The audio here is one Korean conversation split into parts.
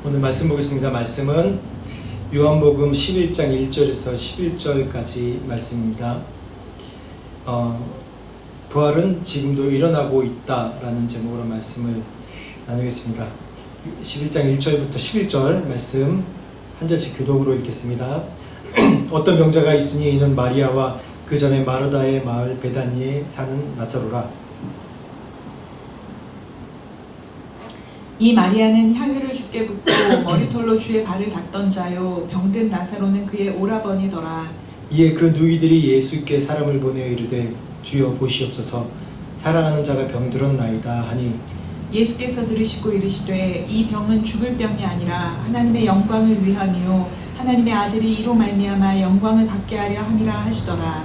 오늘 말씀 보겠습니다. 말씀은 요한복음 11장 1절에서 11절까지 말씀입니다. 부활은 지금도 일어나고 있다라는 제목으로 말씀을 나누겠습니다. 11장 1절부터 11절 말씀 한 절씩 교독으로 읽겠습니다. 어떤 병자가 있으니 이는 마리아와 그 전에 마르다의 마을 베다니에 사는 나사로라. 이 마리아는 향유를 주께 붓고 머리털로 주의 발을 닦던 자요, 병든 나사로는 그의 오라버니더라. 이에 그 누이들이 예수께 사람을 보내어 이르되 주여 보시옵소서, 사랑하는 자가 병들었나이다 하니 예수께서 들으시고 이르시되 이 병은 죽을 병이 아니라 하나님의 영광을 위함이요 하나님의 아들이 이로 말미암아 영광을 받게 하려 함이라 하시더라.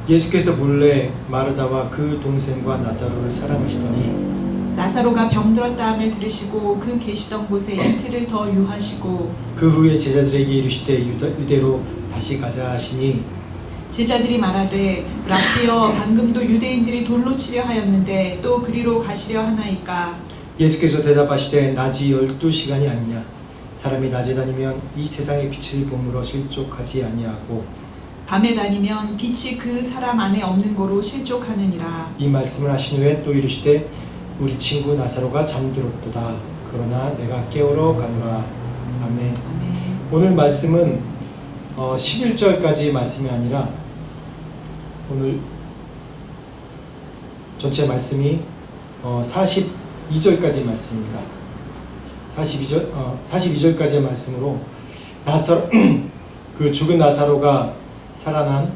예수께서 본래 마르다와 그 동생과 나사로를 사랑하시더니 나사로가 병들었다 함을 들으시고 그 계시던 곳에 이틀을 더 유하시고 그 후에 제자들에게 이르시되 유대로 다시 가자 하시니 제자들이 말하되 라피여, 방금도 유대인들이 돌로 치려 하였는데 또 그리로 가시려 하나이까. 예수께서 대답하시되 낮이 12시간이 아니냐. 사람이 낮에 다니면 이 세상의 빛을 봄으로 실족하지 아니하고 밤에 다니면 빛이 그 사람 안에 없는 거로 실족하느니라. 이 말씀을 하신 후에 또 이르시되 우리 친구 나사로가 잠들었도다. 그러나 내가 깨우러 가노라. 아멘. 아멘. 오늘 말씀은 11절까지의 말씀이 아니라 오늘 전체 말씀이 42절까지 말씀입니다. 42절까지의 말씀으로 그 죽은 나사로가 살아난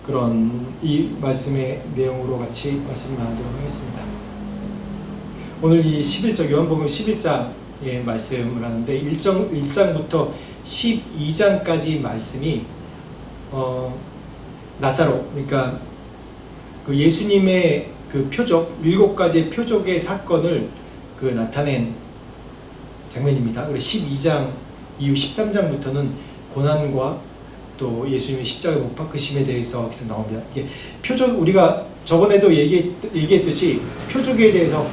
그런 이 말씀의 내용으로 같이 말씀을 나누도록 하겠습니다. 오늘 이 11장, 요한복음 11장의 말씀을 하는데 1장부터 12장까지 말씀이 나사로, 그러니까 그 예수님의 그 표적, 7가지의 표적의 사건을 그 나타낸 장면입니다. 그리고 12장 이후 13장부터는 고난과 또 예수님의 십자가 못 박으심에 대해서 나옵니다. 이게 표적, 우리가 저번에도 얘기했듯이 표적에 대해서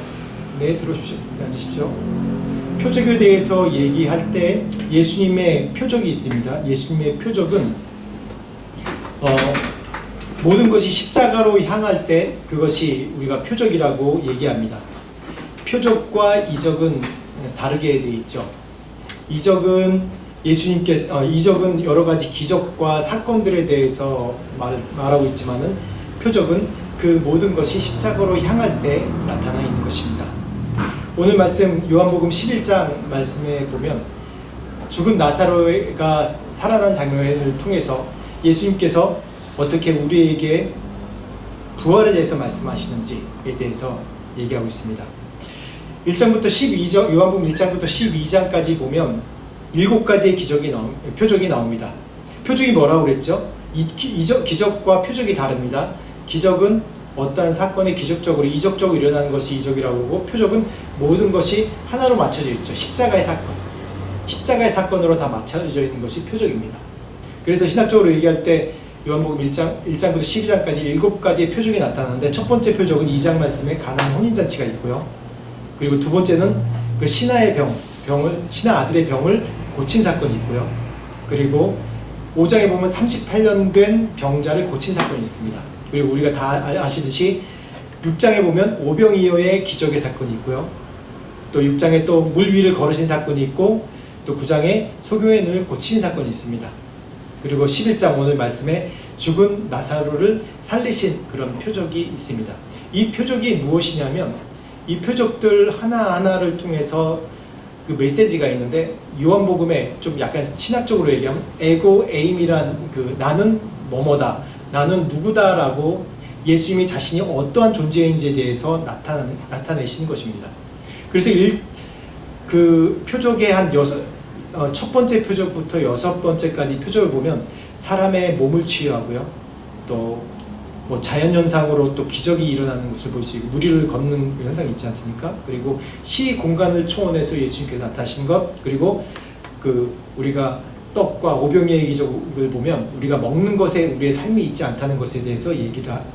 들어오십시오. 앉으십시오. 표적에 대해서 얘기할 때 예수님의 표적이 있습니다. 예수님의 표적은 모든 것이 십자가로 향할 때 그것이 우리가 표적이라고 얘기합니다. 표적과 이적은 다르게 되어 있죠. 이적은 이적은 여러 가지 기적과 사건들에 대해서 말하고 있지만은 표적은 그 모든 것이 십자가로 향할 때 나타나 있는 것입니다. 오늘 말씀 요한복음 11장 말씀에 보면 죽은 나사로가 살아난 장면을 통해서 예수님께서 어떻게 우리에게 부활에 대해서 말씀하시는지에 대해서 얘기하고 있습니다. 1장부터 12장, 요한복음 1장부터 12장까지 보면 7가지의 표적이 나옵니다. 표적이 뭐라고 그랬죠? 기적과 표적이 다릅니다. 기적은 어떠한 사건이 기적적으로 이적적으로 일어나는 것이 이적이라고 하고, 표적은 모든 것이 하나로 맞춰져 있죠. 십자가의 사건. 십자가의 사건으로 다 맞춰져 있는 것이 표적입니다. 그래서 신학적으로 얘기할 때 요한복음 1장부터 12장까지 7가지의 표적이 나타나는데, 첫 번째 표적은 2장 말씀에 가나안 혼인잔치가 있고요. 그리고 두 번째는 그 신하 아들의 병을 고친 사건이 있고요. 그리고 5장에 보면 38년 된 병자를 고친 사건이 있습니다. 그리고 우리가 다 아시듯이 6장에 보면 오병이어의 기적의 사건이 있고요. 또 6장에 또 물 위를 걸으신 사건이 있고, 또 9장에 소경의 눈을 고친 사건이 있습니다. 그리고 11장 오늘 말씀에 죽은 나사로를 살리신 그런 표적이 있습니다. 이 표적이 무엇이냐면, 이 표적들 하나하나를 통해서 그 메시지가 있는데, 요한복음에 좀 약간 신학적으로 얘기하면 에고 에임이란 그 나는 뭐뭐다, 나는 누구다라고 예수님이 자신이 어떠한 존재인지에 대해서 나타내시는 것입니다. 그래서 그 표적의 첫 번째 표적부터 6번째까지 표적을 보면 사람의 몸을 치유하고요, 또 뭐 자연현상으로 또 기적이 일어나는 것을 볼 수 있고, 물 위를 걷는 현상이 있지 않습니까? 그리고 시 공간을 초월해서 예수님께서 나타나신 것, 그리고 우리가 떡과 오병이어의 기적을 보면 우리가 먹는 것에 우리의 삶이 있지 않다는 것에 대해서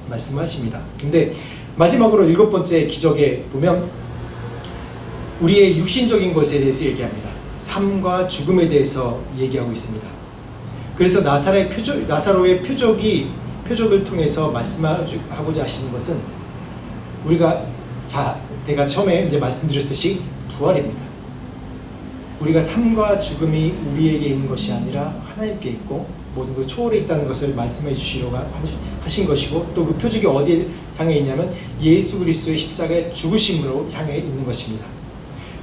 말씀하십니다. 근데 마지막으로 7번째 기적에 보면 우리의 육신적인 것에 대해서 얘기합니다. 삶과 죽음에 대해서 얘기하고 있습니다. 그래서 나사로의 표적을 통해서 말씀하고자 하시는 것은 우리가 제가 처음에 이제 말씀드렸듯이 부활입니다. 우리가 삶과 죽음이 우리에게 있는 것이 아니라 하나님께 있고 모든 것 초월에 있다는 것을 말씀해 주시려고 하신 것이고, 또 그 표적이 어디에 향해 있냐면 예수 그리스도의 십자가의 죽으심으로 향해 있는 것입니다.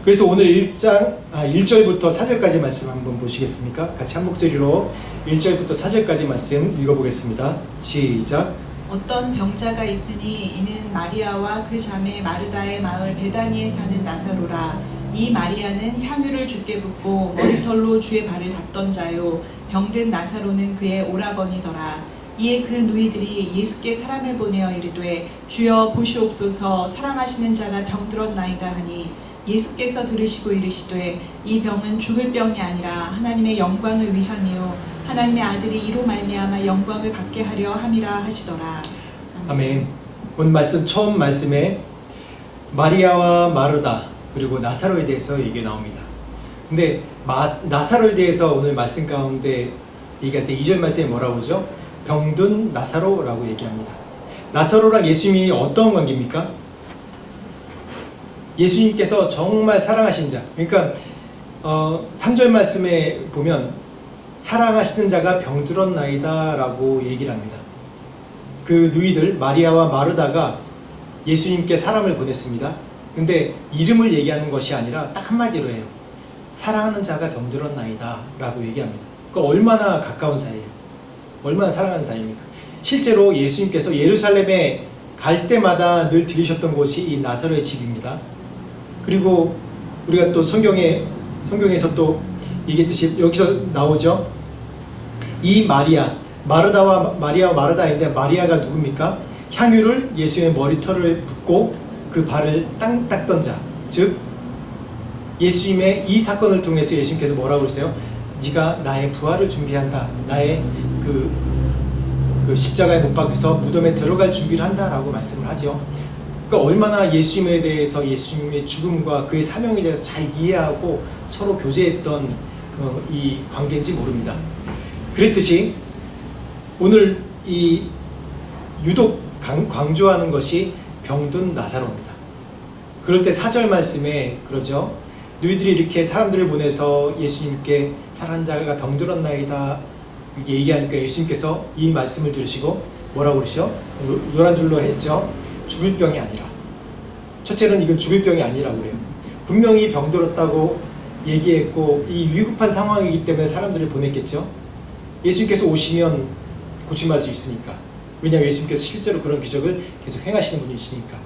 그래서 오늘 1절부터 4절까지 말씀 한번 보시겠습니까? 같이 한 목소리로 1절부터 4절까지 말씀 읽어보겠습니다. 시작. 어떤 병자가 있으니 이는 마리아와 그 자매 마르다의 마을 베다니에 사는 나사로라. 이 마리아는 향유를 주께 붓고 머리털로 주의 발을 닦던 자요, 병든 나사로는 그의 오라버니더라. 이에 그 누이들이 예수께 사람을 보내어 이르되 주여 보시옵소서, 사랑하시는 자가 병들었나이다 하니, 예수께서 들으시고 이르시되 이 병은 죽을 병이 아니라 하나님의 영광을 위함이요 하나님의 아들이 이로 말미암아 영광을 받게 하려 함이라 하시더라. 아멘. 오늘 말씀 처음 말씀에 마리아와 마르다 그리고 나사로에 대해서 얘기 나옵니다. 근데 나사로에 대해서 오늘 말씀 가운데 얘기할 때 2절 말씀에 뭐라고 그러죠? 병든 나사로라고 얘기합니다. 나사로랑 예수님이 어떤 관계입니까? 예수님께서 정말 사랑하신 자, 그러니까 3절 말씀에 보면 사랑하시는 자가 병들었나이다 라고 얘기를 합니다. 그 누이들 마리아와 마르다가 예수님께 사람을 보냈습니다. 근데 이름을 얘기하는 것이 아니라 딱 한마디로 해요. 사랑하는 자가 병들었나이다 라고 얘기합니다. 그러니까 얼마나 가까운 사이예요. 얼마나 사랑하는 사이입니까? 실제로 예수님께서 예루살렘에 갈 때마다 늘 들으셨던 곳이 이 나사로의 집입니다. 그리고 우리가 또 성경에서 또 얘기했듯이 여기서 나오죠. 이 마르다와 마르다인데, 마리아가 누굽니까? 향유를 예수의 머리털을 붓고 그 발을 닦던 자, 즉 예수님의 이 사건을 통해서 예수님께서 뭐라고 그러세요? 네가 나의 부활을 준비한다, 나의 그 십자가에 못 박혀서 무덤에 들어갈 준비를 한다라고 말씀을 하죠. 그러니까 얼마나 예수님에 대해서, 예수님의 죽음과 그의 사명에 대해서 잘 이해하고 서로 교제했던 이 관계인지 모릅니다. 그랬듯이 오늘 이 유독 강조하는 것이 병든 나사로입니다. 그럴 때 4절 말씀에 그러죠. 너희들이 이렇게 사람들을 보내서 예수님께 사랑하는 자가 병들었나이다 이렇게 얘기하니까 예수님께서 이 말씀을 들으시고 뭐라고 그러시죠? 노란 줄로 했죠. 죽을 병이 아니라. 첫째는 이건 죽을 병이 아니라고 그래요. 분명히 병들었다고 얘기했고 이 위급한 상황이기 때문에 사람들을 보냈겠죠. 예수님께서 오시면 고침받을 수 있으니까. 왜냐하면 예수님께서 실제로 그런 기적을 계속 행하시는 분이시니까.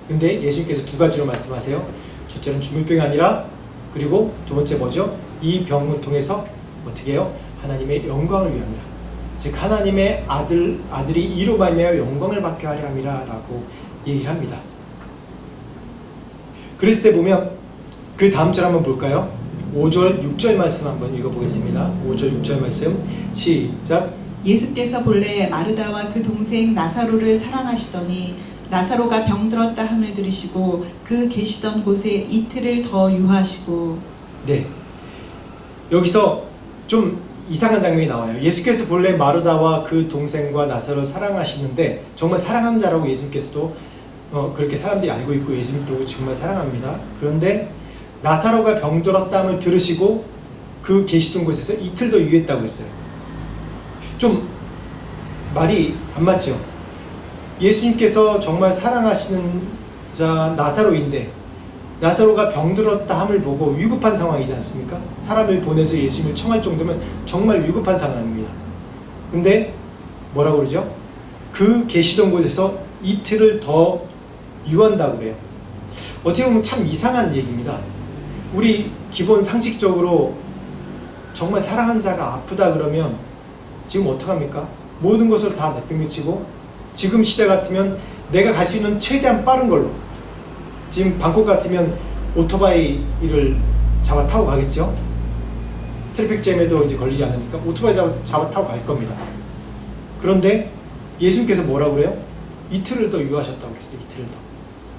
근데 예수님께서 두 가지로 말씀하세요. 첫째는 죽을 병이 아니라, 그리고 두 번째 뭐죠? 이 병을 통해서 어떻게 해요? 하나님의 영광을 위함이라. 즉 하나님의 아들이 이로 말미암아 영광을 받게 하려 함이라 라고 얘기를 합니다. 그랬을 때 보면 그 다음 절 한번 볼까요? 5절 6절 말씀 한번 읽어보겠습니다. 5절 6절 말씀 시작. 예수께서 본래 마르다와 그 동생 나사로를 사랑하시더니 나사로가 병들었다 함을 들으시고 그 계시던 곳에 이틀을 더 유하시고. 네, 여기서 좀 이상한 장면이 나와요. 예수께서 본래 마르다와 그 동생과 나사로를 사랑하시는데, 정말 사랑하는 자라고 예수님께서도 그렇게 사람들이 알고 있고 예수님도 정말 사랑합니다. 그런데 나사로가 병들었다함을 들으시고 그 계시던 곳에서 이틀 더 유했다고 했어요. 좀 말이 안 맞죠? 예수님께서 정말 사랑하시는 자 나사로인데, 나사로가 병들었다 함을 보고 위급한 상황이지 않습니까? 사람을 보내서 예수님을 청할 정도면 정말 위급한 상황입니다. 근데 뭐라고 그러죠? 그 계시던 곳에서 이틀을 더 유한다고 그래요. 어떻게 보면 참 이상한 얘기입니다. 우리 기본 상식적으로 정말 사랑하는 자가 아프다 그러면 지금 어떡합니까? 모든 것을 다 내팽개치고, 지금 시대 같으면 내가 갈 수 있는 최대한 빠른 걸로, 지금 방콕 같으면 오토바이를 잡아 타고 가겠죠? 트래픽잼에도 이제 걸리지 않으니까 오토바이 잡아 타고 갈 겁니다. 그런데 예수님께서 뭐라고 그래요? 이틀을 더 유하셨다고 그랬어요. 이틀을 더.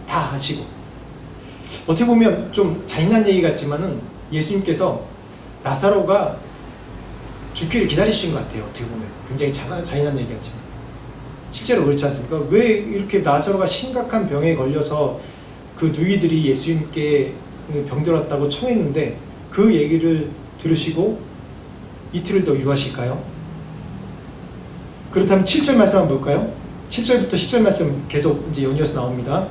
다 하시고. 어떻게 보면 좀 잔인한 얘기 같지만은 예수님께서 나사로가 죽기를 기다리신 것 같아요. 어떻게 보면 굉장히 잔인한 얘기 같지만 실제로 그렇지 않습니까? 왜 이렇게 나사로가 심각한 병에 걸려서 그 누이들이 예수님께 병들었다고 청했는데 그 얘기를 들으시고 이틀을 더 유하실까요? 그렇다면 7절 말씀 한번 볼까요? 7절부터 10절 말씀 계속 이제 연이어서 나옵니다.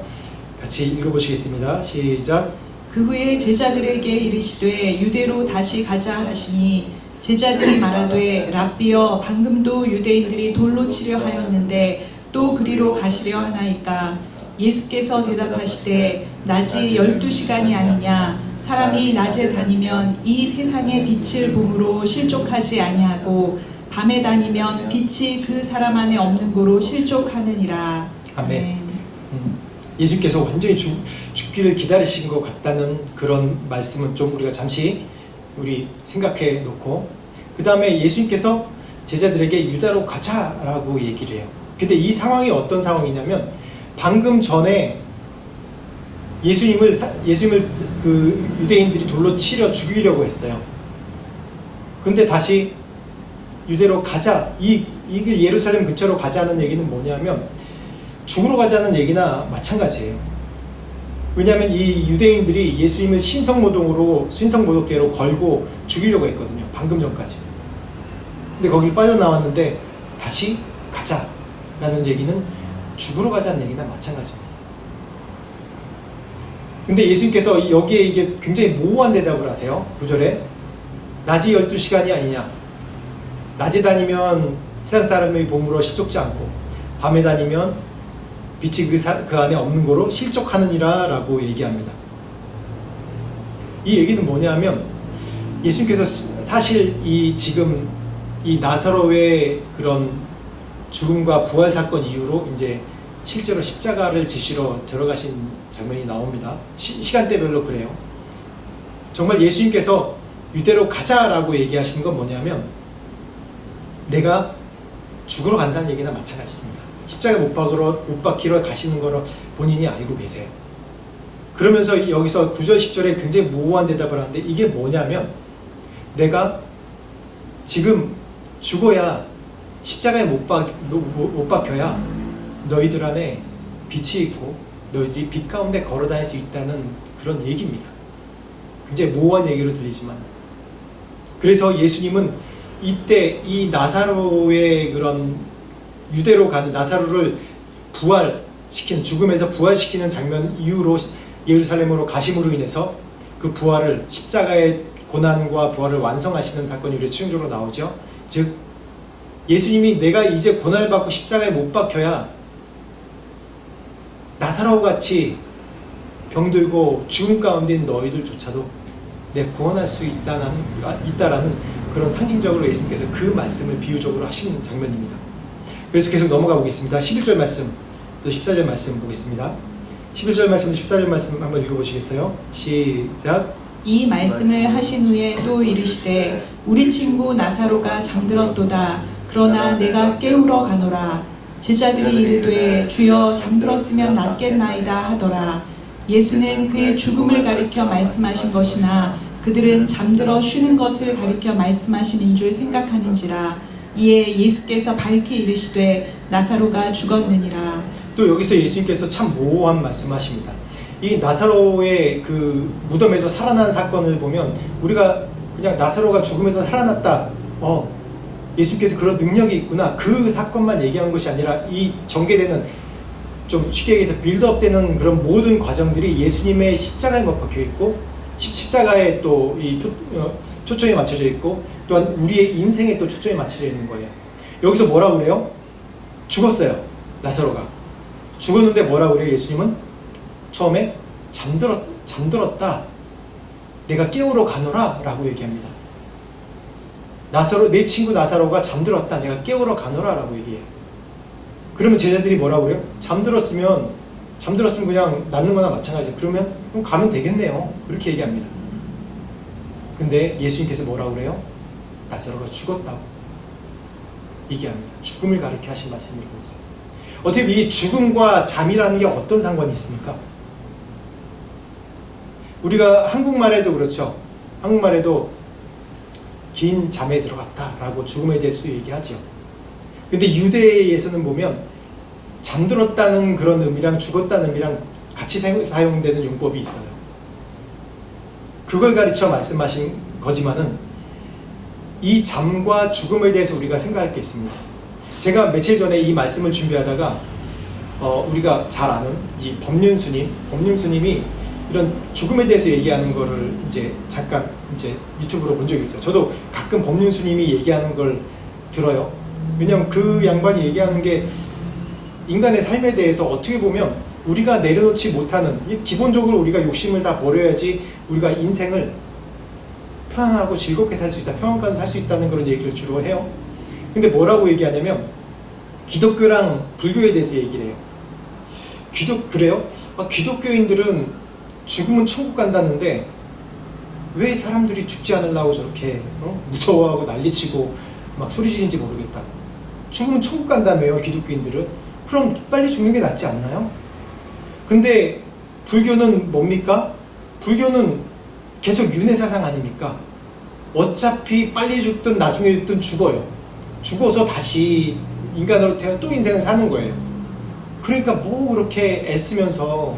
같이 읽어보시겠습니다. 시작. 그 후에 제자들에게 이르시되 유대로 다시 가자 하시니 제자들이 말하되 랍비여 방금도 유대인들이 돌로 치려 하였는데 또 그리로 가시려 하나이까. 예수께서 대답하시되 낮이 12시간이 아니냐. 사람이 낮에 다니면 이 세상의 빛을 봄으로 실족하지 아니하고 밤에 다니면 빛이 그 사람 안에 없는 고로 실족하느니라. 아멘. 예수님께서 완전히 죽기를 기다리신 것 같다는 그런 말씀은 좀 우리가 잠시 우리 생각해 놓고, 그 다음에 예수님께서 제자들에게 유다로 가자라고 얘기를 해요. 근데 이 상황이 어떤 상황이냐면 방금 전에 예수님을 그 유대인들이 돌로 치려 죽이려고 했어요. 근데 다시 유대로 가자, 이게 예루살렘 근처로 가자는 얘기는 뭐냐면 죽으러 가자는 얘기나 마찬가지예요. 왜냐하면 이 유대인들이 예수님을 신성모독죄로 걸고 죽이려고 했거든요. 방금 전까지. 근데 거길 빠져나왔는데 다시 가자라는 얘기는 죽으러 가자는 얘기나 마찬가지입니다. 근데 예수님께서 여기에 이게 굉장히 모호한 대답을 하세요. 9절에 낮이 12시간이 아니냐. 낮에 다니면 세상 사람의 봄으로 실족지 않고 밤에 다니면 빛이 그 안에 없는 거로 실족하느니라 라고 얘기합니다. 이 얘기는 뭐냐면 예수님께서 사실 지금 이 나사로의 그런 죽음과 부활 사건 이후로 이제 실제로 십자가를 지시러 들어가신 장면이 나옵니다. 시간대별로 그래요. 정말 예수님께서 유대로 가자라고 얘기하시는 건 뭐냐면 내가 죽으러 간다는 얘기나 마찬가지입니다. 십자가에 못 박히러 가시는 거로 본인이 알고 계세요. 그러면서 여기서 9절 10절에 굉장히 모호한 대답을 하는데 이게 뭐냐면 내가 지금 죽어야 십자가에 못 박혀야 너희들 안에 빛이 있고 너희들이 빛 가운데 걸어 다닐 수 있다는 그런 얘기입니다. 굉장히 모호한 얘기로 들리지만, 그래서 예수님은 이때 이 나사로의 그런 유대로 가는 나사로를 부활시키는, 죽음에서 부활시키는 장면 이후로 예루살렘으로 가심으로 인해서 그 부활을, 십자가의 고난과 부활을 완성하시는 사건이 우리의 추정적으로 나오죠. 즉 예수님이 내가 이제 고난을 받고 십자가에 못 박혀야 나사로 같이 병들고 죽음 가운데 있는 너희들조차도 내 구원할 수 있다라는 그런 상징적으로 예수님께서 그 말씀을 비유적으로 하시는 장면입니다. 그래서 계속 넘어가 보겠습니다. 11절 말씀, 또 14절 말씀 보겠습니다. 11절 말씀, 14절 말씀 한번 읽어보시겠어요? 시작. 이 말씀을 하신 후에 또 이르시되 우리 친구 나사로가 잠들었도다. 그러나 내가 깨우러 가노라. 제자들이 이르되 주여 잠들었으면 낫겠나이다 하더라. 예수는 그의 죽음을 가리켜 말씀하신 것이나 그들은 잠들어 쉬는 것을 가리켜 말씀하심인 줄 생각하는지라. 이에 예수께서 밝히 이르시되 나사로가 죽었느니라. 또 여기서 예수님께서 참 모호한 말씀하십니다. 이 나사로의 그 무덤에서 살아난 사건을 보면 우리가 그냥 나사로가 죽음에서 살아났다, 예수님께서 그런 능력이 있구나, 그 사건만 얘기한 것이 아니라 이 전개되는, 좀 쉽게 얘기해서 빌드업되는 그런 모든 과정들이 예수님의 십자가에 못 박혀 있고 십자가에 또 이 초점이 맞춰져 있고 또한 우리의 인생에 또 초점이 맞춰져 있는 거예요. 여기서 뭐라고 그래요? 죽었어요. 나사로가 죽었는데 뭐라고 그래요? 예수님은 처음에 잠들었다. 내가 깨우러 가노라 라고 얘기합니다. 내 친구 나사로가 잠들었다. 내가 깨우러 가노라 라고 얘기해요. 그러면 제자들이 뭐라고 그래요? 잠들었으면 그냥 낫는 거나 마찬가지예요. 그러면 가면 되겠네요. 그렇게 얘기합니다. 근데 예수님께서 뭐라고 그래요? 나사로가 죽었다고 얘기합니다. 죽음을 가리켜 하신 말씀을 읽고 있어요. 어떻게 이 죽음과 잠이라는 게 어떤 상관이 있습니까? 우리가 한국말에도 그렇죠. 한국말에도 긴 잠에 들어갔다라고 죽음에 대해서도 얘기하죠. 근데 유대에서는 보면 잠들었다는 그런 의미랑 죽었다는 의미랑 같이 사용되는 용법이 있어요. 그걸 가르쳐 말씀하신 거지만은 이 잠과 죽음에 대해서 우리가 생각할 게 있습니다. 제가 며칠 전에 이 말씀을 준비하다가 우리가 잘 아는 이 법륜스님이 이런 죽음에 대해서 얘기하는 거를 이제 잠깐 이제 유튜브로 본 적이 있어요. 저도 가끔 법륜스님이 얘기하는 걸 들어요. 왜냐하면 그 양반이 얘기하는 게 인간의 삶에 대해서 어떻게 보면 우리가 내려놓지 못하는, 기본적으로 우리가 욕심을 다 버려야지 우리가 인생을 편안하고 즐겁게 살 수 있다, 평안하게 살 수 있다는 그런 얘기를 주로 해요. 근데 뭐라고 얘기하냐면 기독교랑 불교에 대해서 얘기를 해요. 그래요? 기독교인들은 죽으면 천국 간다는데 왜 사람들이 죽지 않으려고 저렇게 무서워하고 난리치고 막 소리 지르는지 모르겠다. 죽으면 천국 간다며요, 기독교인들은. 그럼 빨리 죽는 게 낫지 않나요? 근데 불교는 뭡니까? 불교는 계속 윤회사상 아닙니까? 어차피 빨리 죽든 나중에 죽든 죽어요. 죽어서 다시 인간으로 태어 또 인생을 사는 거예요. 그러니까 뭐 그렇게 애쓰면서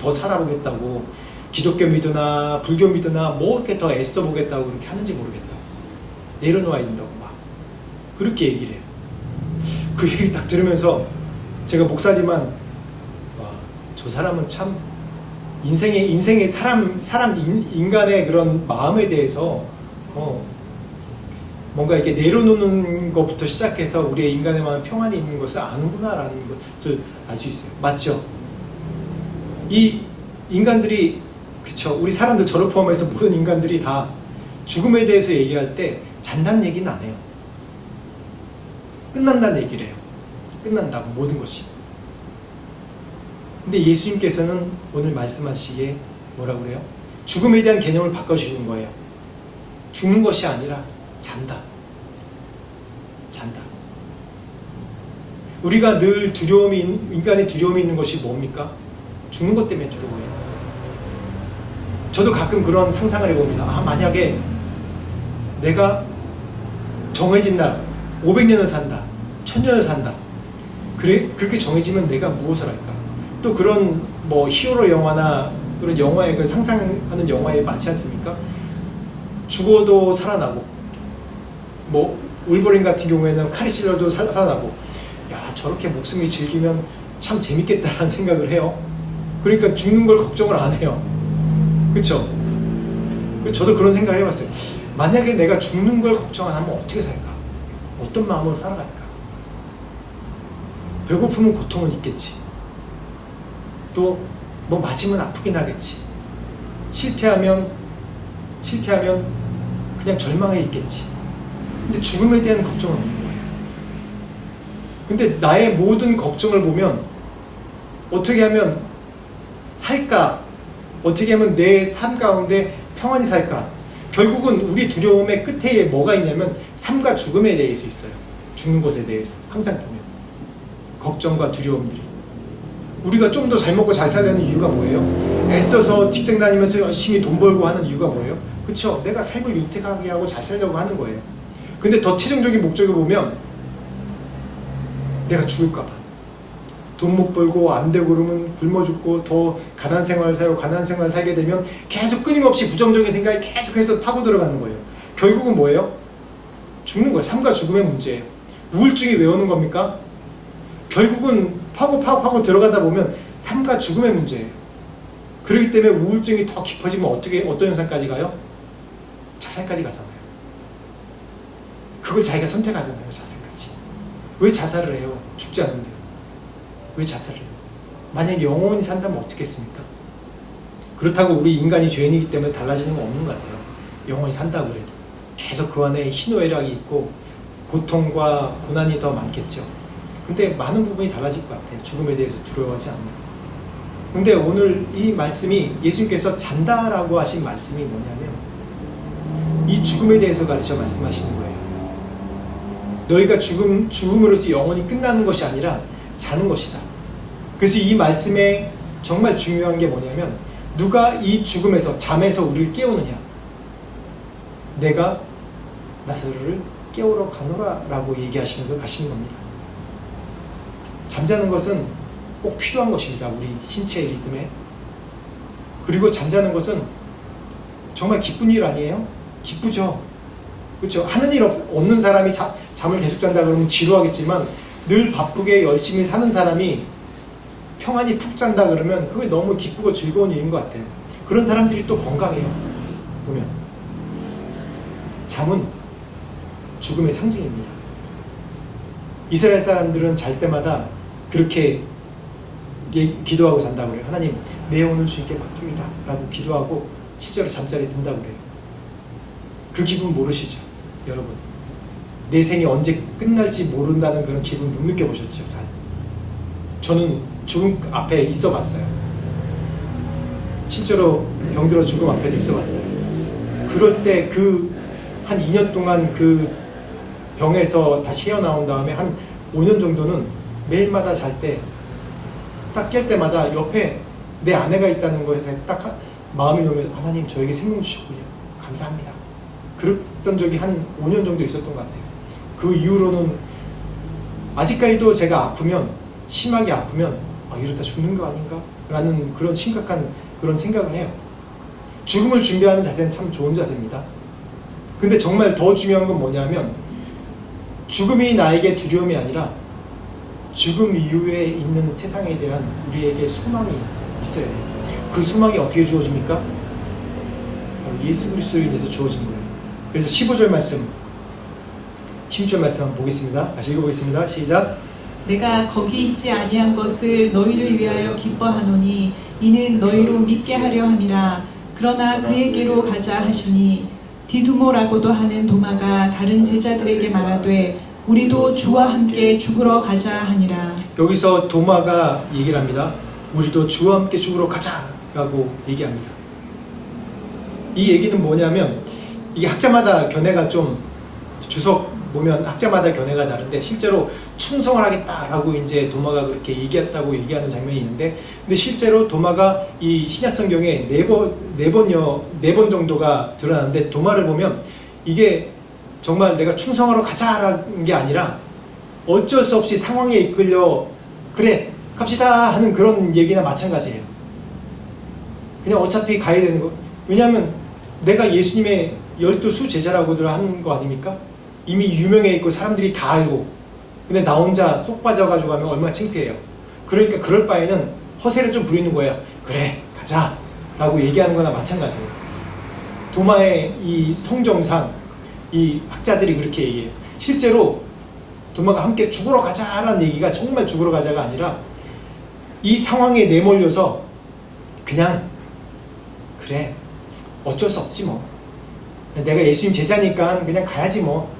더 살아보겠다고, 기독교 믿으나 불교 믿으나 뭐 이렇게 더 애써보겠다고 그렇게 하는지 모르겠다. 내려놓아야 된다고 막 그렇게 얘기를 해요. 그 얘기 딱 들으면서 제가 목사지만 와, 저 사람은 참 인생의 인간의 그런 마음에 대해서 뭔가 이렇게 내려놓는 것부터 시작해서 우리의 인간의 마음 평안이 있는 것을 아는구나라는 것을 알 수 있어요. 맞죠? 이 인간들이, 그쵸, 우리 사람들 저를 포함해서 모든 인간들이 다 죽음에 대해서 얘기할 때 잔다는 얘기는 안 해요. 끝난다는 얘기를 해요. 끝난다고, 모든 것이. 근데 예수님께서는 오늘 말씀하시기에 뭐라고 그래요? 죽음에 대한 개념을 바꿔주시는 거예요. 죽는 것이 아니라 잔다. 우리가 늘 인간의 두려움이 있는 것이 뭡니까? 죽는 것 때문에 두려워해요. 저도 가끔 그런 상상을 해봅니다. 만약에 내가 정해진 날 500년을 산다, 1000년을 산다, 그렇게 정해지면 내가 무엇을 할까? 또 그런 히어로 영화나 그런 영화에 그 상상하는 영화에 맞지 않습니까? 죽어도 살아나고, 울버린 같은 경우에는 칼이 찔러도 살아나고, 야, 저렇게 목숨이 질기면 참 재밌겠다라는 생각을 해요. 그러니까 죽는 걸 걱정을 안 해요. 그쵸? 저도 그런 생각을 해봤어요. 만약에 내가 죽는 걸 걱정 안 하면 어떻게 살까? 어떤 마음으로 살아갈까? 배고프면 고통은 있겠지. 또 맞으면 아프긴 하겠지. 실패하면 그냥 절망해 있겠지. 근데 죽음에 대한 걱정은 없는 거예요. 근데 나의 모든 걱정을 보면 어떻게 하면 살까? 어떻게 하면 내 삶 가운데 평안히 살까? 결국은 우리 두려움의 끝에 뭐가 있냐면 삶과 죽음에 대해서 있어요. 죽는 것에 대해서 항상 보면 걱정과 두려움들이. 우리가 좀 더 잘 먹고 잘 살려는 이유가 뭐예요? 애써서 직장 다니면서 열심히 돈 벌고 하는 이유가 뭐예요? 그쵸? 내가 삶을 윤택하게 하고 잘 살려고 하는 거예요. 근데 더 최종적인 목적을 보면 내가 죽을까봐, 돈 못 벌고 안 되고 그러면 굶어 죽고 더 가난 생활을 살게 되면 계속 끊임없이 부정적인 생각이 계속해서 파고 들어가는 거예요. 결국은 뭐예요? 죽는 거예요. 삶과 죽음의 문제예요. 우울증이 왜 오는 겁니까? 결국은 파고 들어가다 보면 삶과 죽음의 문제예요. 그렇기 때문에 우울증이 더 깊어지면 어떤 현상까지 가요? 자살까지 가잖아요. 그걸 자기가 선택하잖아요. 자살까지. 왜 자살을 해요? 죽지 않는데요. 왜 자살을 해요? 만약에 영원히 산다면 어떻겠습니까? 그렇다고 우리 인간이 죄인이기 때문에 달라지는 건 없는 것 같아요. 영원히 산다고 그래도 계속 그 안에 희노애락이 있고 고통과 고난이 더 많겠죠. 근데 많은 부분이 달라질 것 같아요. 죽음에 대해서 두려워하지 않는. 근데 오늘 이 말씀이, 예수님께서 잔다라고 하신 말씀이 뭐냐면 이 죽음에 대해서 가르쳐 말씀하시는 거예요. 너희가 죽음으로써 영원히 끝나는 것이 아니라 자는 것이다. 그래서 이 말씀에 정말 중요한 게 뭐냐면 누가 이 죽음에서, 잠에서 우리를 깨우느냐. 내가 나사로를 깨우러 가노라 라고 얘기하시면서 가시는 겁니다. 잠자는 것은 꼭 필요한 것입니다. 우리 신체의 리듬에. 그리고 잠자는 것은 정말 기쁜 일 아니에요? 기쁘죠. 그렇죠? 하는 일 없는 사람이 잠을 계속 잔다 그러면 지루하겠지만 늘 바쁘게 열심히 사는 사람이 평안히 푹 잔다 그러면 그게 너무 기쁘고 즐거운 일인 것 같아요. 그런 사람들이 또 건강해요. 보면 잠은 죽음의 상징입니다. 이스라엘 사람들은 잘 때마다 그렇게 기도하고 잔다고 그래요. 하나님, 내 오늘 주님께 맡깁니다 라고 기도하고 실제로 잠자리에 든다고 그래요. 그 기분 모르시죠? 여러분, 내 생이 언제 끝날지 모른다는 그런 기분 못 느껴보셨죠? 잘. 저는 죽음 앞에 있어 봤어요. 실제로 병들어 죽음 앞에도 있어 봤어요. 그럴 때 한 2년 동안 그 병에서 다시 헤어나온 다음에 한 5년 정도는 매일마다 잘 때 딱 깰 때마다 옆에 내 아내가 있다는 거에서 딱 마음이 놓으면 하나님 저에게 생명 주셨군요. 감사합니다. 그랬던 적이 한 5년 정도 있었던 것 같아요. 그 이후로는 아직까지도 제가 아프면 심하게 아프면 이러다 죽는 거 아닌가? 라는 그런 심각한 그런 생각을 해요. 죽음을 준비하는 자세는 참 좋은 자세입니다. 근데 정말 더 중요한 건 뭐냐면 죽음이 나에게 두려움이 아니라 죽음 이후에 있는 세상에 대한 우리에게 소망이 있어야 돼요. 그 소망이 어떻게 주어집니까? 바로 예수 그리스도로 인해서 주어진 거예요. 그래서 15절 말씀, 16절 말씀 한번 보겠습니다. 다시 읽어보겠습니다. 시작. 내가 거기 있지 아니한 것을 너희를 위하여 기뻐하노니 이는 너희로 믿게 하려 함이라. 그러나 그에게로 가자 하시니 디두모라고도 하는 도마가 다른 제자들에게 말하되 우리도 주와 함께 죽으러 가자 하니라. 여기서 도마가 얘기를 합니다. 우리도 주와 함께 죽으러 가자 라고 얘기합니다. 이 얘기는 뭐냐면 이게 학자마다 견해가 좀 주석 보면 학자마다 견해가 다른데 실제로 충성을 하겠다라고 이제 도마가 그렇게 얘기했다고 얘기하는 장면이 있는데 근데 실제로 도마가 이 신약 성경에 네 번 정도가 드러나는데 도마를 보면 이게 정말 내가 충성하러 가자라는 게 아니라 어쩔 수 없이 상황에 이끌려 그래 갑시다 하는 그런 얘기나 마찬가지예요. 그냥 어차피 가야 되는 거. 왜냐하면 내가 예수님의 12수 제자라고들 하는 거 아닙니까? 이미 유명해 있고 사람들이 다 알고 근데 나 혼자 쏙 빠져가지고 가면 얼마나 창피해요. 그러니까 그럴 바에는 허세를 좀 부리는 거예요. 그래 가자 라고 얘기하는 거나 마찬가지예요. 도마의 이 성정상 이 학자들이 그렇게 얘기해요. 실제로 도마가 함께 죽으러 가자라는 얘기가 정말 죽으러 가자가 아니라 이 상황에 내몰려서 그냥 그래 어쩔 수 없지 뭐 내가 예수님 제자니까 그냥 가야지 뭐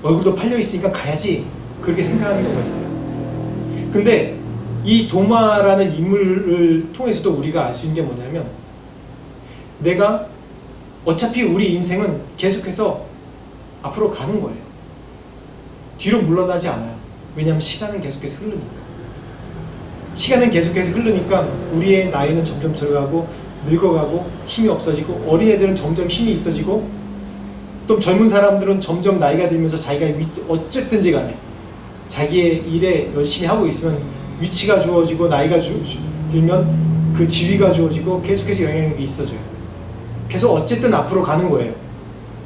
얼굴도 팔려있으니까 가야지 그렇게 생각하는 경우가 있어요. 근데 이 도마라는 인물을 통해서도 우리가 알 수 있는 게 뭐냐면 내가 어차피 우리 인생은 계속해서 앞으로 가는 거예요. 뒤로 물러나지 않아요. 왜냐하면 시간은 계속해서 흐르니까. 시간은 계속해서 흐르니까 우리의 나이는 점점 들어가고 늙어가고 힘이 없어지고 어린애들은 점점 힘이 있어지고 또 젊은 사람들은 점점 나이가 들면서 자기가 어쨌든지 간에 자기의 일에 열심히 하고 있으면 위치가 주어지고 나이가 들면 그 지위가 주어지고 계속해서 영향력이 있어져요. 계속 어쨌든 앞으로 가는 거예요.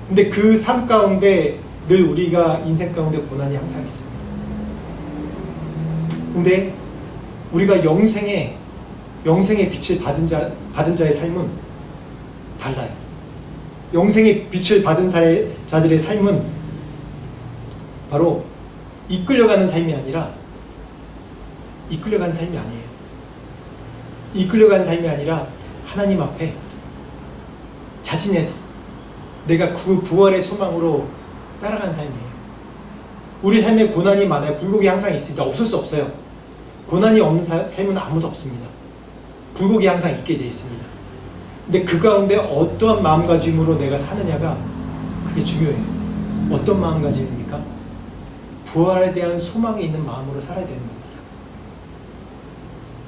근데 그 삶 가운데 늘 우리가 인생 가운데 고난이 항상 있습니다. 근데 우리가 영생의 빛을 받은 자의 삶은 달라요. 영생의 빛을 받은 자들의 삶은 바로 이끌려가는 삶이 아니라 이끌려간 삶이 아니에요. 이끌려간 삶이 아니라 하나님 앞에 자진해서 내가 그 부활의 소망으로 따라간 삶이에요. 우리 삶에 고난이 많아요. 굴곡이 항상 있으니까 없을 수 없어요. 고난이 없는 삶은 아무도 없습니다. 굴곡이 항상 있게 돼 있습니다. 근데 그 가운데 어떠한 마음가짐으로 내가 사느냐가 그게 중요해요. 어떤 마음가짐입니까? 부활에 대한 소망이 있는 마음으로 살아야 되는 겁니다.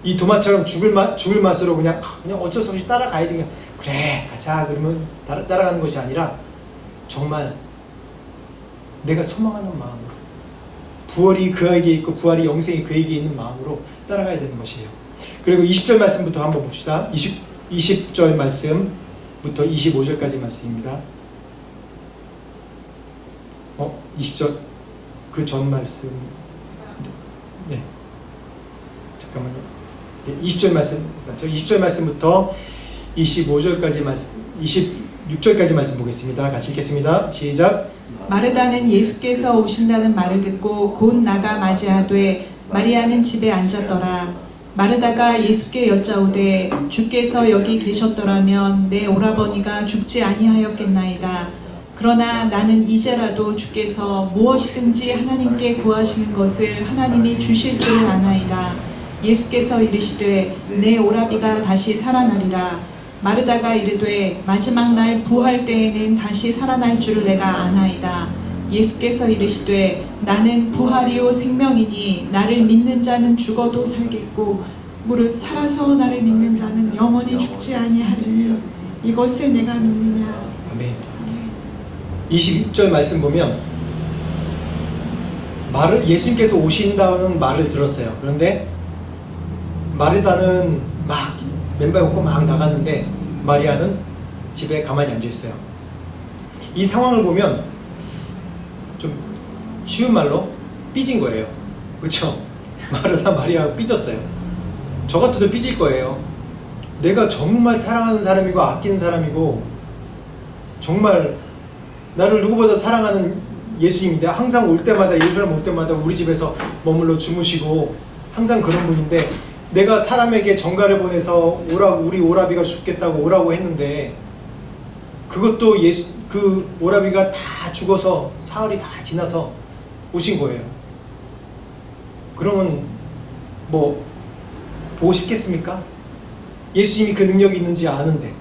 이 도마처럼 죽을 맛으로 그냥 어쩔 수 없이 따라가야지 그냥 그래 가자 그러면 따라가는 것이 아니라 정말 내가 소망하는 마음으로, 부활이 그에게 있고 부활이 영생이 그에게 있는 마음으로 따라가야 되는 것이에요. 그리고 20절 말씀부터 한번 봅시다. 20절 말씀부터 25절까지 말씀입니다. 20절 그 전 말씀, 네, 잠깐만요. 네, 20절 말씀 맞죠? 20절 말씀부터 25절까지 말씀, 26절까지 말씀 보겠습니다. 같이 읽겠습니다. 시작. 마르다는 예수께서 오신다는 말을 듣고 곧 나가 맞이하되 마리아는 집에 앉았더라. 마르다가 예수께 여짜오되 주께서 여기 계셨더라면 내 오라버니가 죽지 아니하였겠나이다. 그러나 나는 이제라도 주께서 무엇이든지 하나님께 구하시는 것을 하나님이 주실 줄 아나이다. 예수께서 이르시되 내 오라비가 다시 살아나리라. 마르다가 이르되 마지막 날 부활 때에는 다시 살아날 줄을 내가 아나이다. 예수께서 이르시되 나는 부활이요 생명이니 나를 믿는 자는 죽어도 살겠고 무릇 살아서 나를 믿는 자는 영원히 죽지 아니하리니 이것을 내가 믿느냐. 아멘. 26절 말씀 보면 예수님께서 오신다는 말을 들었어요. 그런데 마르다는 막 맨발 걷고 막 나갔는데 마리아는 집에 가만히 앉아 있어요. 이 상황을 보면 좀 쉬운 말로 삐진 거예요. 그렇죠? 마르다 마리아가 삐졌어요. 저 같아도 삐질 거예요. 내가 정말 사랑하는 사람이고 아끼는 사람이고 정말 나를 누구보다 사랑하는 예수님인데 항상 올 때마다 예루살렘 올 때마다 우리 집에서 머물러 주무시고 항상 그런 분인데 내가 사람에게 전가를 보내서 오라고, 우리 오라비가 죽겠다고 오라고 했는데 그것도 그 오라비가 다 죽어서 사흘이 다 지나서 오신 거예요. 그러면 뭐 보고 싶겠습니까? 예수님이 그 능력이 있는지 아는데,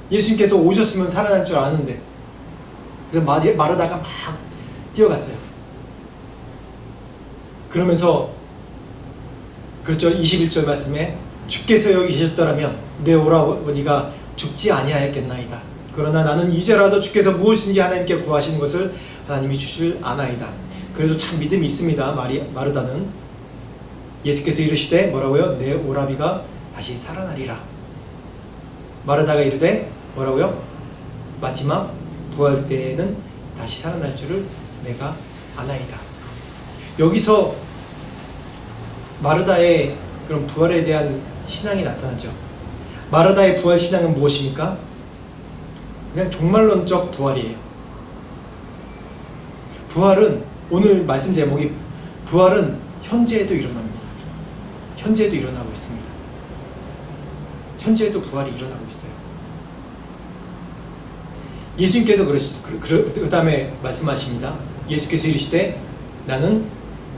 예수님께서 오셨으면 살아날 줄 아는데, 그래서 마르다가 막 뛰어갔어요. 그러면서 그렇죠. 21절 말씀에 주께서 여기 계셨더라면 내 오라버니가 죽지 아니하였겠나이다. 그러나 나는 이제라도 주께서 무엇인지 하나님께 구하시는 것을 하나님이 주실 아나이다. 그래도 참 믿음이 있습니다. 마르다는 예수께서 이르시되 뭐라고요? 내 오라비가 다시 살아나리라. 마르다가 이르되 뭐라고요? 마지막 부활 때에는 다시 살아날 줄을 내가 아나이다. 여기서 마르다의 그런 부활에 대한 신앙이 나타나죠. 마르다의 부활 신앙은 무엇입니까? 그냥 종말론적 부활이에요. 부활은, 오늘 말씀 제목이 부활은 현재에도 일어납니다. 현재에도 일어나고 있습니다. 현재에도 부활이 일어나고 있어요. 예수님께서 그 다음에 말씀하십니다. 예수께서 이르시되 나는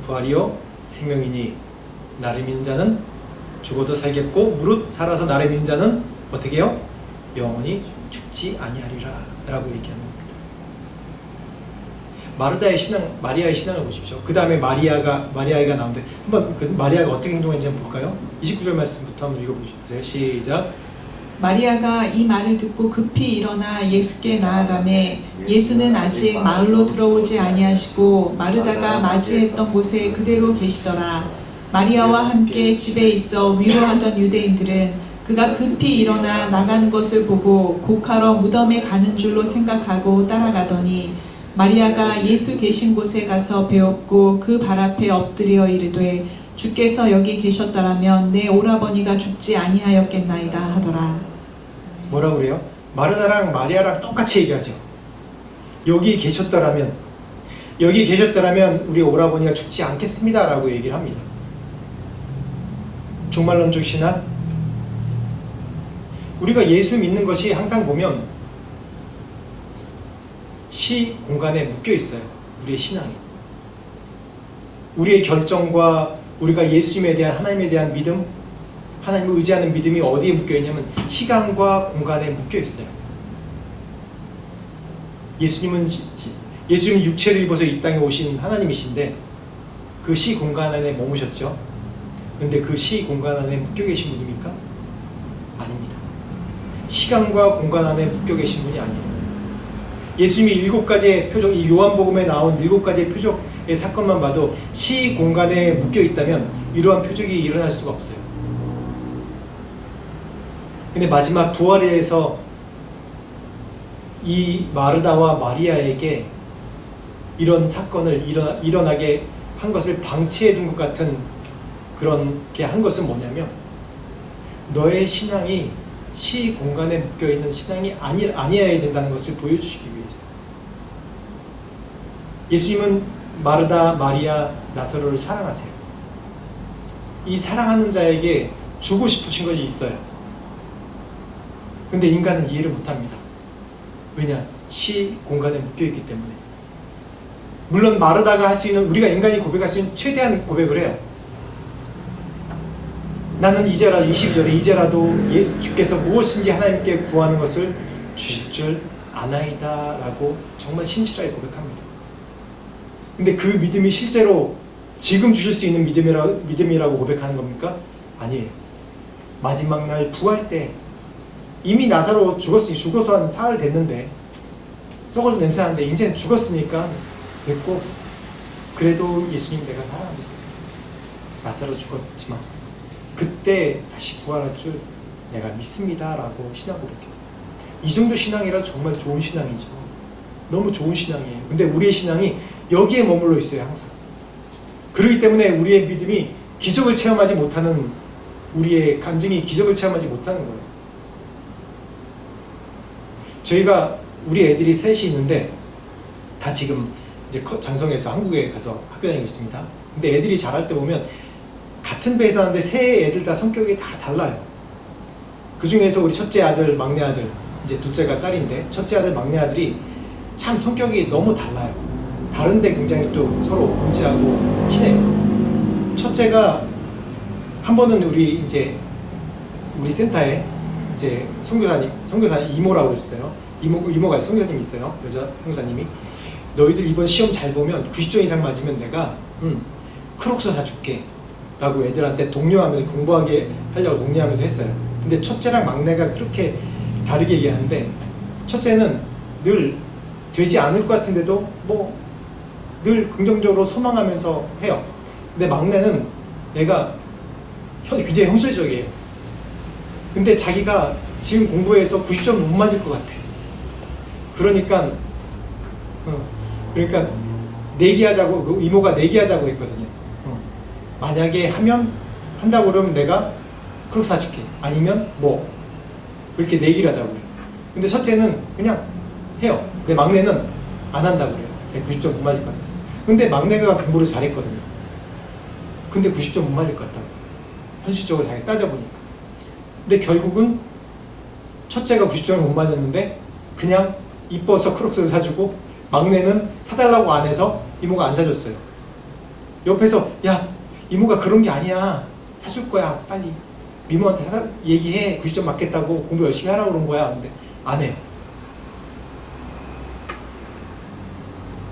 부활이요 생명이니 나를 믿는 자는 죽어도 살겠고 무릇 살아서 나를 믿는 자는 어떻게 해요? 영원히 죽지 아니하리라 라고 얘기하는 겁니다. 마리아의 신앙을 보십시오. 그 다음에 마리아가 나오는데 한번 그 마리아가 어떻게 행동했는지 한번 볼까요? 29절 말씀부터 한번 읽어보세요. 시작. 마리아가 이 말을 듣고 급히 일어나 예수께 나아가매 예수는 아직 마을로 들어오지 아니하시고 마르다가 맞이했던 곳에 그대로 계시더라. 마리아와 함께 집에 있어 위로하던 유대인들은 그가 급히 일어나 나가는 것을 보고 곡하러 무덤에 가는 줄로 생각하고 따라가더니 마리아가 예수 계신 곳에 가서 배웠고 그 발 앞에 엎드려 이르되 주께서 여기 계셨더라면 내 오라버니가 죽지 아니하였겠나이다 하더라. 뭐라고 그래요? 마르다랑 마리아랑 똑같이 얘기하죠. 여기 계셨더라면 우리 오라버니가 죽지 않겠습니다 라고 얘기를 합니다. 종말론적 신앙, 우리가 예수 믿는 것이 항상 보면 시 공간에 묶여 있어요. 우리의 신앙이, 우리의 결정과 우리가 예수님에 대한, 하나님에 대한 믿음, 하나님을 의지하는 믿음이 어디에 묶여 있냐면 시간과 공간에 묶여 있어요. 예수님은 육체를 입어서 이 땅에 오신 하나님이신데 그 시 공간 안에 머무셨죠. 그런데 그 시 공간 안에 묶여 계신 분입니까? 아닙니다. 시간과 공간 안에 묶여 계신 분이 아니에요. 예수님이 7가지의 표적, 이 요한복음에 나온 7가지의 표적의 사건만 봐도 시 공간에 묶여 있다면 이러한 표적이 일어날 수가 없어요. 근데 마지막 부활에서 이 마르다와 마리아에게 이런 사건을 일어나게 한 것을 방치해 둔 것 같은 그런 게 한 것은 뭐냐면, 너의 신앙이 시 공간에 묶여있는 신앙이 아니어야 된다는 것을 보여주시기 위해서. 예수님은 마르다, 마리아, 나사로를 사랑하세요. 이 사랑하는 자에게 주고 싶으신 것이 있어요. 근데 인간은 이해를 못합니다. 왜냐? 시 공간에 묶여있기 때문에. 물론 마르다가 할 수 있는, 우리가 인간이 고백할 수 있는 최대한 고백을 해요. 나는 이제라도, 22절에 이제라도 주께서 무엇인지 하나님께 구하는 것을 주실 줄 아나이다 라고 정말 신실하게 고백합니다. 근데 그 믿음이 실제로 지금 주실 수 있는 믿음이라고 고백하는 겁니까? 아니에요. 마지막 날 부활 때 이미 나사로 죽어서 한 사흘 됐는데, 썩어서 냄새나는데 이제는 죽었으니까 됐고, 그래도 예수님 내가 사랑합니다. 나사로 죽었지만 그때 다시 부활할 줄 내가 믿습니다 라고 신앙 고백해요. 이 정도 신앙이라 정말 좋은 신앙이죠. 너무 좋은 신앙이에요. 근데 우리의 신앙이 여기에 머물러 있어요, 항상. 그렇기 때문에 우리의 믿음이 기적을 체험하지 못하는, 우리의 감정이 기적을 체험하지 못하는 거예요. 저희가 우리 애들이 셋이 있는데 다 지금 이제 장성에서 한국에 가서 학교 다니고 있습니다. 근데 애들이 자랄 때 보면 같은 배에서 하는데 세 애들 다 성격이 다 달라요. 그 중에서 우리 첫째 아들, 막내 아들, 이제 둘째가 딸인데, 첫째 아들, 막내 아들이 참 성격이 너무 달라요. 다른데 굉장히 또 서로 의지하고 친해요. 첫째가 한 번은 우리 센터에 이제 선교사님 이모라고 있어요. 이모가 선교사님이 있어요. 여자 선교사님이, 너희들 이번 시험 잘 보면 90점 이상 맞으면 내가 크록스 사줄게 라고 애들한테 독려하면서, 공부하게 하려고 독려하면서 했어요. 근데 첫째랑 막내가 그렇게 다르게 얘기하는데, 첫째는 늘 되지 않을 것 같은데도 뭐 늘 긍정적으로 소망하면서 해요. 근데 막내는 얘가 굉장히 현실적이에요. 근데 자기가 지금 공부해서 90점 못 맞을 것 같아. 그러니까 내기하자고, 그 이모가 내기하자고 했거든요. 만약에 한다고 그러면 내가 크로스 사줄게. 아니면 뭐 이렇게 내기를 하자고 그래요. 근데 첫째는 그냥 해요. 근데 막내는 안 한다고 그래요. 제가 90점 못 맞을 것 같아서. 근데 막내가 공부를 잘했거든요. 근데 90점 못 맞을 것 같다고. 현실적으로 자기 따져보니까. 근데 결국은 첫째가 90점을 못 맞았는데 그냥 이뻐서 크록스를 사주고, 막내는 사달라고 안 해서 이모가 안 사줬어요. 옆에서 야, 이모가 그런 게 아니야, 사줄 거야, 빨리 이모한테 얘기해, 90점 맞겠다고, 공부 열심히 하라고 그런 거야. 근데 안 해요.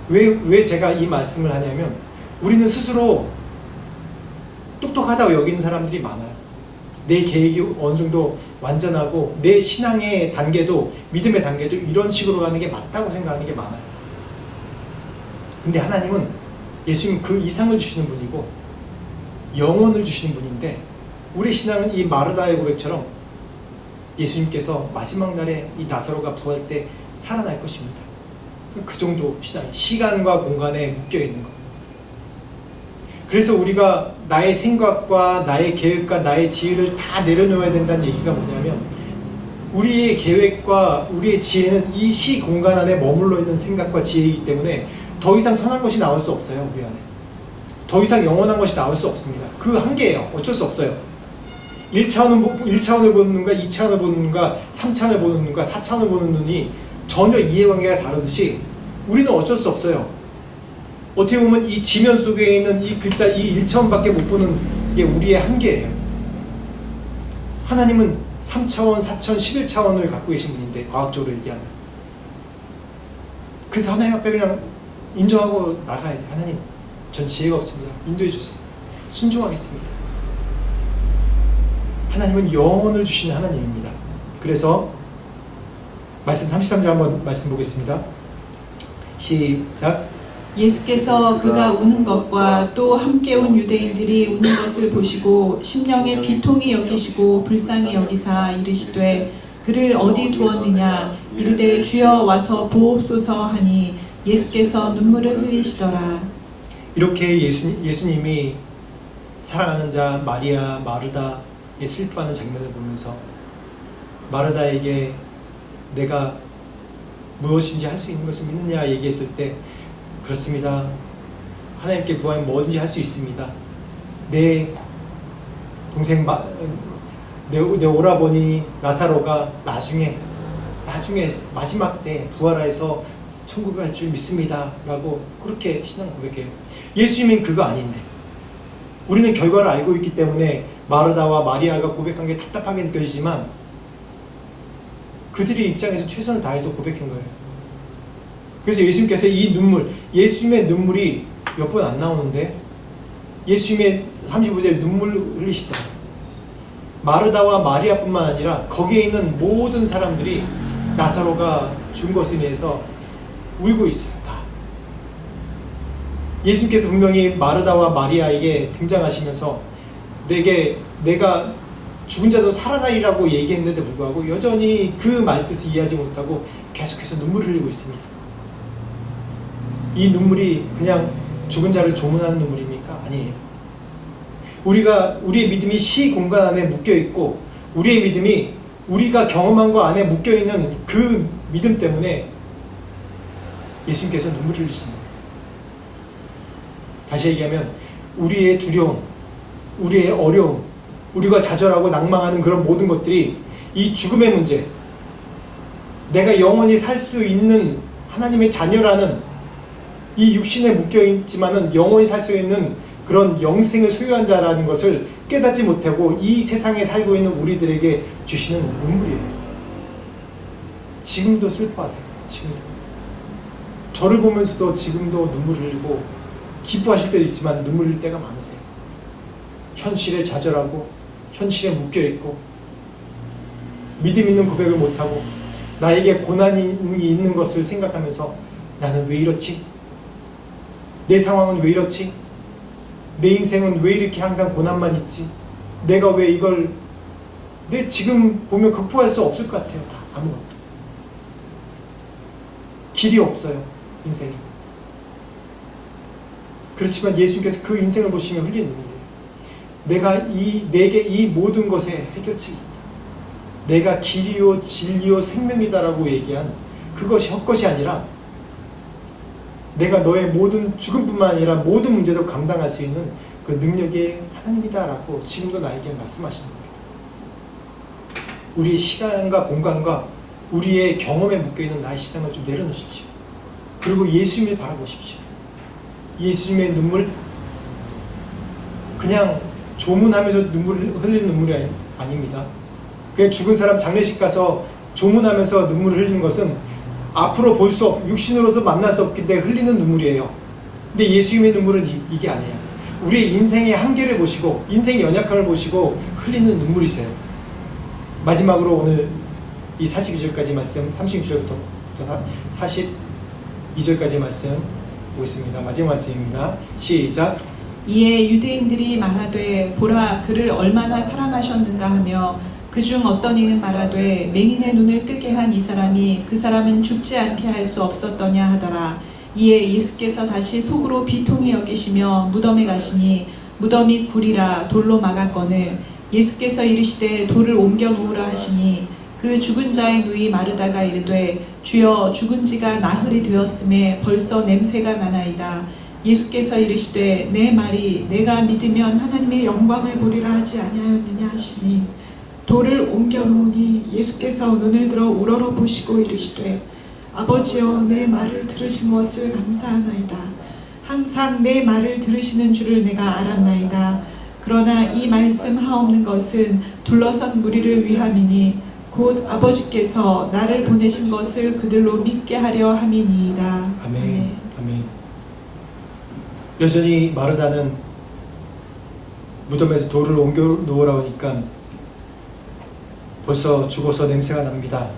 왜 제가 이 말씀을 하냐면, 우리는 스스로 똑똑하다고 여기는 사람들이 많아요. 내 계획이 어느 정도 완전하고 내 신앙의 단계도, 믿음의 단계도 이런 식으로 가는 게 맞다고 생각하는 게 많아요. 근데 하나님은, 예수님 그 이상을 주시는 분이고 영원을 주시는 분인데, 우리 신앙은 이 마르다의 고백처럼 예수님께서 마지막 날에 이 나사로가 부활 때 살아날 것입니다. 그 정도 신앙이, 시간과 공간에 묶여있는 것. 그래서 우리가 나의 생각과 나의 계획과 나의 지혜를 다 내려놓아야 된다는 얘기가 뭐냐면, 우리의 계획과 우리의 지혜는 이 시 공간 안에 머물러 있는 생각과 지혜이기 때문에 더 이상 선한 것이 나올 수 없어요. 우리 안에 더 이상 영원한 것이 나올 수 없습니다. 그 한계예요. 어쩔 수 없어요. 1차원을 보는 눈과 2차원을 보는 눈과 3차원을 보는 눈과 4차원을 보는 눈이 전혀 이해관계가 다르듯이 우리는 어쩔 수 없어요. 어떻게 보면 이 지면 속에 있는 이 글자, 이 1차원밖에 못 보는 게 우리의 한계예요. 하나님은 3차원, 4차원, 11차원을 갖고 계신 분인데, 과학적으로 얘기하면. 그래서 하나님 앞에 그냥 인정하고 나가야 돼요. 하나님, 전 지혜가 없습니다. 인도해 주세요. 순종하겠습니다. 하나님은 영원을 주시는 하나님입니다. 그래서 말씀 33절 한번 말씀 보겠습니다. 시작. 예수께서 그가 우는 것과 또 함께 온 유대인들이 우는 것을 보시고 심령에 비통히 여기시고 불쌍히 여기사 이르시되 그를 어디 두었느냐 이르되 주여 와서 보옵소서 하니 예수께서 눈물을 흘리시더라. 이렇게 예수님이 사랑하는 자 마리아 마르다의 슬퍼하는 장면을 보면서 마르다에게 내가 무엇인지 할 수 있는 것을 믿느냐 얘기했을 때 그렇습니다. 하나님께 구하면 뭐든지 할 수 있습니다. 내 동생 내 오라버니 나사로가 나중에 마지막 때 부활해서 천국에 갈 줄 믿습니다 라고 그렇게 신앙 고백해요. 예수님은 그거 아닌데 우리는 결과를 알고 있기 때문에 마르다와 마리아가 고백한 게 답답하게 느껴지지만 그들의 입장에서 최선을 다해서 고백한 거예요. 그래서 예수님께서 이 눈물, 예수님의 눈물이 몇 번 안 나오는데 예수님의 35절에 눈물을 흘리시더라고요. 마르다와 마리아뿐만 아니라 거기에 있는 모든 사람들이 나사로가 죽은 것에 대해서 울고 있어요. 다. 예수님께서 분명히 마르다와 마리아에게 등장하시면서 내가 죽은 자도 살아나리라고 얘기했는데 불구하고 여전히 그 말뜻을 이해하지 못하고 계속해서 눈물을 흘리고 있습니다. 이 눈물이 그냥 죽은 자를 조문하는 눈물입니까? 아니에요. 우리의 믿음이 시 공간 안에 묶여있고 우리의 믿음이 우리가 경험한 거 안에 묶여있는 그 믿음 때문에 예수님께서 눈물을 흘리십니다. 다시 얘기하면 우리의 두려움, 우리의 어려움, 우리가 좌절하고 낭망하는 그런 모든 것들이 이 죽음의 문제, 내가 영원히 살 수 있는 하나님의 자녀라는 이 육신에 묶여있지만은 영원히 살 수 있는 그런 영생을 소유한 자라는 것을 깨닫지 못하고 이 세상에 살고 있는 우리들에게 주시는 눈물이에요. 지금도 슬퍼하세요. 지금도. 저를 보면서도 지금도 눈물을 흘리고 기뻐하실 때도 있지만 눈물 흘릴 때가 많으세요. 현실에 좌절하고 현실에 묶여있고 믿음 있는 고백을 못하고 나에게 고난이 있는 것을 생각하면서 나는 왜 이렇지? 내 상황은 왜 이렇지? 내 인생은 왜 이렇게 항상 고난만 있지? 내가 왜 이걸 지금 보면 극복할 수 없을 것 같아요. 다 아무것도 길이 없어요. 인생이. 그렇지만 예수님께서 그 인생을 보시며 흘리는 눈물이에요. 내게 이 모든 것에 해결책이 있다. 내가 길이요 진리요 생명이다라고 얘기한 그것이 헛것이 아니라 내가 너의 모든 죽음뿐만 아니라 모든 문제도 감당할 수 있는 그 능력이 하나님이다라고 지금도 나에게 말씀하시는 겁니다. 우리의 시간과 공간과 우리의 경험에 묶여있는 나의 신앙을 좀 내려놓으십시오. 그리고 예수님을 바라보십시오. 예수님의 눈물, 그냥 조문하면서 눈물을 흘리는 눈물이 아닙니다. 그냥 죽은 사람 장례식 가서 조문하면서 눈물을 흘리는 것은 앞으로 볼 수 육신으로서 만날 수 없기 때문에 흘리는 눈물이에요. 근데 예수님의 눈물은 이게 아니에요. 우리의 인생의 한계를 보시고 인생의 연약함을 보시고 흘리는 눈물이세요. 마지막으로 오늘 이 42절까지 말씀, 36절부터 42절까지 말씀 보겠습니다. 마지막 말씀입니다. 시작. 이에 유대인들이 말하되 보라 그를 얼마나 사랑하셨는가 하며 그중 어떤 이는 말하되 맹인의 눈을 뜨게 한 이 사람이 그 사람은 죽지 않게 할 수 없었더냐 하더라. 이에 예수께서 다시 속으로 비통히 여기시며 무덤에 가시니 무덤이 굴이라 돌로 막았거늘 예수께서 이르시되 돌을 옮겨 놓으라 하시니 그 죽은 자의 누이 마르다가 이르되 주여 죽은 지가 나흘이 되었음에 벌써 냄새가 나나이다. 예수께서 이르시되 내 말이 내가 믿으면 하나님의 영광을 보리라 하지 아니하였느냐 하시니 돌을 옮겨 놓으니 예수께서 눈을 들어 우러러 보시고 이르시되 아버지여 내 말을 들으신 것을 감사하나이다. 항상 내 말을 들으시는 줄을 내가 알았나이다. 그러나 이 말씀 하옵는 것은 둘러선 무리를 위함이니 곧 아버지께서 나를 보내신 것을 그들로 믿게 하려 함이니이다. 아멘. 아멘. 여전히 마르다는 무덤에서 돌을 옮겨 놓으라 하니까 벌써 죽어서 냄새가 납니다.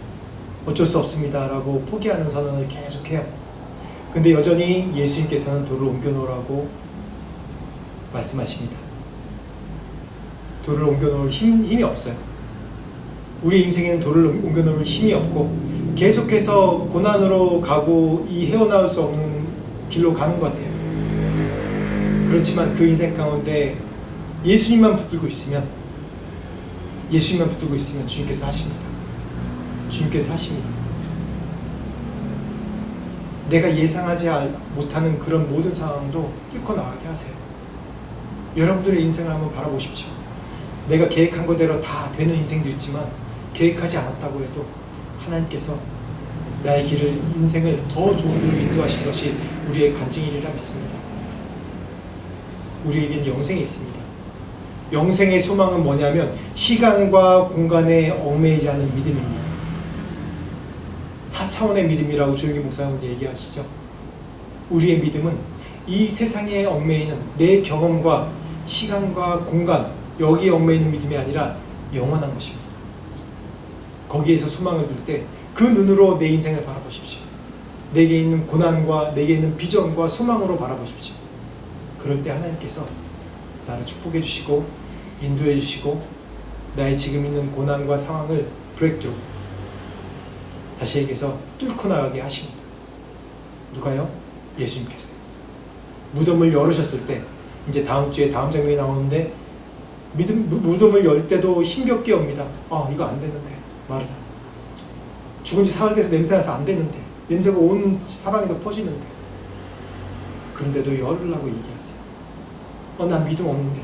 어쩔 수 없습니다 라고 포기하는 선언을 계속해요. 근데 여전히 예수님께서는 돌을 옮겨놓으라고 말씀하십니다. 돌을 옮겨놓을 힘이 없어요. 우리 인생에는 돌을 옮겨놓을 힘이 없고 계속해서 고난으로 가고 이 헤어나올 수 없는 길로 가는 것 같아요. 그렇지만 그 인생 가운데 예수님만 붙들고 있으면 주님께서 하십니다. 주님께서 하십니다. 내가 예상하지 못하는 그런 모든 상황도 뚫고 나가게 하세요. 여러분들의 인생을 한번 바라보십시오. 내가 계획한 거대로 다 되는 인생도 있지만 계획하지 않았다고 해도 하나님께서 나의 길을, 인생을 더 좋은 길로 인도하신 것이 우리의 간증이리라 믿습니다. 우리에겐 영생이 있습니다. 영생의 소망은 뭐냐면 시간과 공간에 얽매이지 않은 믿음입니다. 4차원의 믿음이라고 조용히 목사님 얘기하시죠. 우리의 믿음은 이 세상에 얽매이는 내 경험과 시간과 공간, 여기에 얽매이는 믿음이 아니라 영원한 것입니다. 거기에서 소망을 둘 때 그 눈으로 내 인생을 바라보십시오. 내게 있는 고난과 내게 있는 비전과 소망으로 바라보십시오. 그럴 때 하나님께서 나를 축복해 주시고 인도해 주시고 나의 지금 있는 고난과 상황을 브레이크트루, 다시 얘기해서 뚫고 나가게 하십니다. 누가요? 예수님께서요. 무덤을 열으셨을 때, 이제 다음 주에 다음 장면이 나오는데 무덤을 열 때도 힘겹게 엽니다. 이거 안 되는데 말이다. 죽은 지 사흘 돼서 냄새나서 안 되는데, 냄새가 온 사방에도 퍼지는데, 그런데도 열으라고 얘기하세요. 난 믿음 없는데,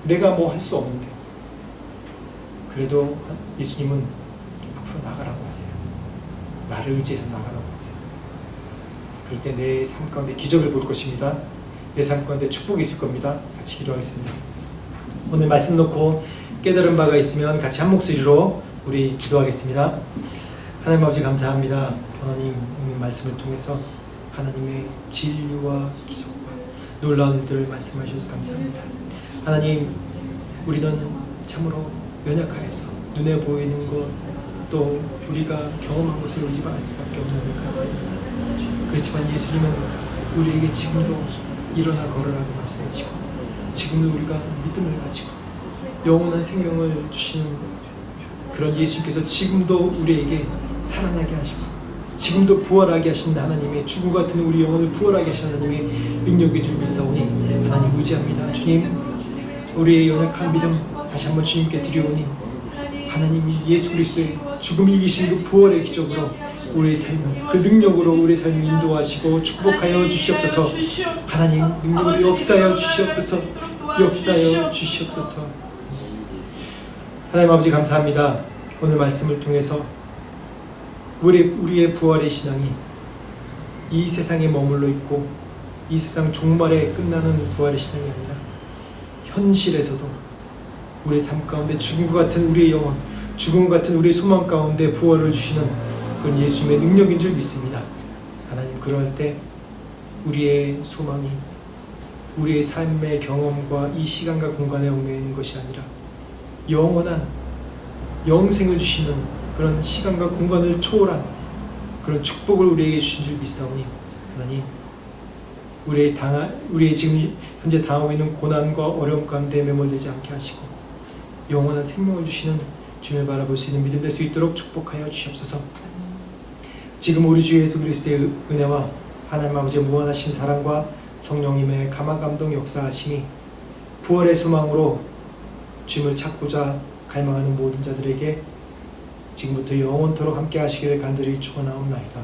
내가 뭐 할 수 없는데. 그래도 예수님은 앞으로 나가라고 하세요. 나를 의지해서 나가라고 하세요. 그럴 때 내 삶 가운데 기적을 볼 것입니다. 내 삶 가운데 축복이 있을 겁니다. 같이 기도하겠습니다. 오늘 말씀 놓고 깨달은 바가 있으면 같이 한 목소리로 우리 기도하겠습니다. 하나님 아버지 감사합니다. 하나님 오늘 말씀을 통해서 하나님의 진리와 기적과 놀라운 일들을 말씀하셔서 감사합니다. 하나님, 우리는 참으로 연약하여서 눈에 보이는 것, 또 우리가 경험한 것을 의지할 수밖에 없는 감사합니다. 그렇지만 예수님은 우리에게 지금도 일어나 걸으라고 말씀하시고, 지금도 우리가 믿음을 가지고 영원한 생명을 주시는 그런 예수님께서 지금도 우리에게 살아나게 하시고, 지금도 부활하게 하신 하나님의, 죽음 같은 우리 영혼을 부활하게 하신 하나님의 능력이 줄 믿사오니 하나님 의지합니다. 주님, 우리의 연약한 믿음 다시 한번 주님께 드려오니 하나님 예수 그리스도의 죽음을 이기신 그 부활의 기적으로 우리의 삶을, 그 능력으로 우리의 삶을 인도하시고 축복하여 주시옵소서. 하나님 능력으로 역사하여 주시옵소서. 역사하여 주시옵소서. 하나님 아버지 감사합니다. 오늘 말씀을 통해서 우리의 부활의 신앙이 이 세상에 머물러 있고 이 세상 종말에 끝나는 부활의 신앙이 아니라 현실에서도 우리의 삶 가운데 죽음과 같은 우리의 영혼, 죽음 같은 우리의 소망 가운데 부활을 주시는 그런 예수님의 능력인 줄 믿습니다. 하나님, 그럴 때 우리의 소망이 우리의 삶의 경험과 이 시간과 공간에 얽매여 있는 것이 아니라 영원한 영생을 주시는 그런 시간과 공간을 초월한 그런 축복을 우리에게 주신 줄 믿사오니 하나님, 우리의 지금 현재 당하고 있는 고난과 어려움 가운데 매몰되지 않게 하시고 영원한 생명을 주시는 주님을 바라볼 수 있는 믿음 될 수 있도록 축복하여 주시옵소서. 지금 우리 주 예수 그리스도의 은혜와 하나님 아버지의 무한하신 사랑과 성령님의 감화 감동 역사하심이 부활의 소망으로 주님을 찾고자 갈망하는 모든 자들에게 지금부터 영원토록 함께 하시기를 간절히 축원하옵나이다.